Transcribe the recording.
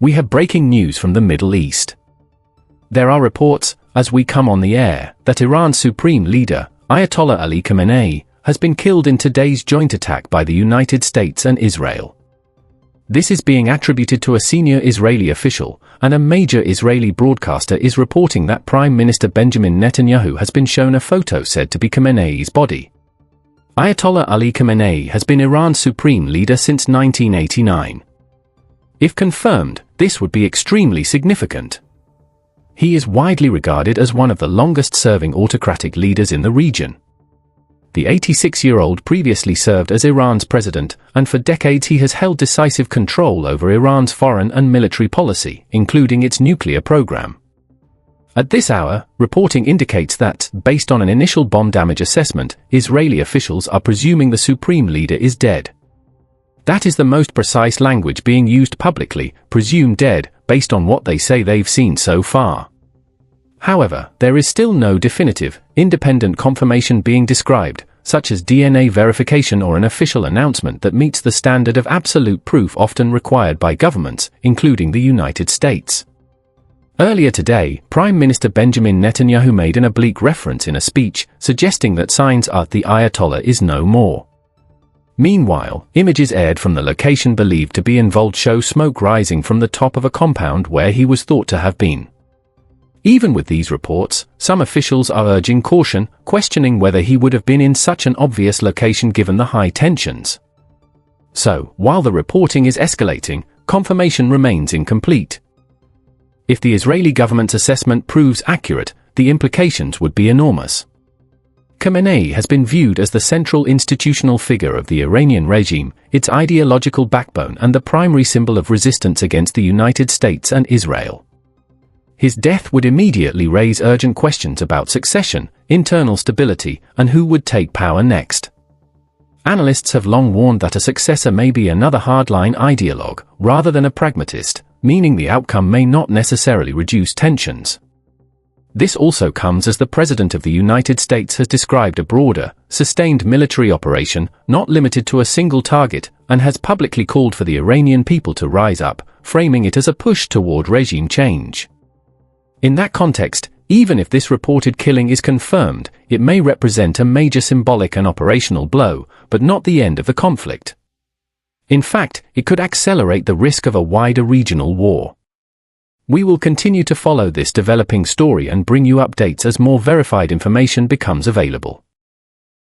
we have breaking news from the Middle East. There are reports, as we come on the air, that Iran's supreme leader, Ayatollah Ali Khamenei, has been killed in today's joint attack by the United States and Israel. This is being attributed to a senior Israeli official, and a major Israeli broadcaster is reporting that Prime Minister Benjamin Netanyahu has been shown a photo said to be Khamenei's body. Ayatollah Ali Khamenei has been Iran's supreme leader since 1989. If confirmed, this would be extremely significant. He is widely regarded as one of the longest-serving autocratic leaders in the region. The 86-year-old previously served as Iran's president, and for decades he has held decisive control over Iran's foreign and military policy, including its nuclear program. At this hour, reporting indicates that, based on an initial bomb damage assessment, Israeli officials are presuming the supreme leader is dead. That is the most precise language being used publicly, presumed dead, based on what they say they've seen so far. However, there is still no definitive, independent confirmation being described, such as DNA verification or an official announcement that meets the standard of absolute proof often required by governments, including the United States. Earlier today, Prime Minister Benjamin Netanyahu made an oblique reference in a speech, suggesting that signs are the Ayatollah is no more. Meanwhile, images aired from the location believed to be involved show smoke rising from the top of a compound where he was thought to have been. Even with these reports, some officials are urging caution, questioning whether he would have been in such an obvious location given the high tensions. So, while the reporting is escalating, confirmation remains incomplete. If the Israeli government's assessment proves accurate, the implications would be enormous. Khamenei has been viewed as the central institutional figure of the Iranian regime, its ideological backbone and the primary symbol of resistance against the United States and Israel. His death would immediately raise urgent questions about succession, internal stability, and who would take power next. Analysts have long warned that a successor may be another hardline ideologue, rather than a pragmatist, meaning the outcome may not necessarily reduce tensions. This also comes as the President of the United States has described a broader, sustained military operation, not limited to a single target, and has publicly called for the Iranian people to rise up, framing it as a push toward regime change. In that context, even if this reported killing is confirmed, it may represent a major symbolic and operational blow, but not the end of the conflict. In fact, it could accelerate the risk of a wider regional war. We will continue to follow this developing story and bring you updates as more verified information becomes available.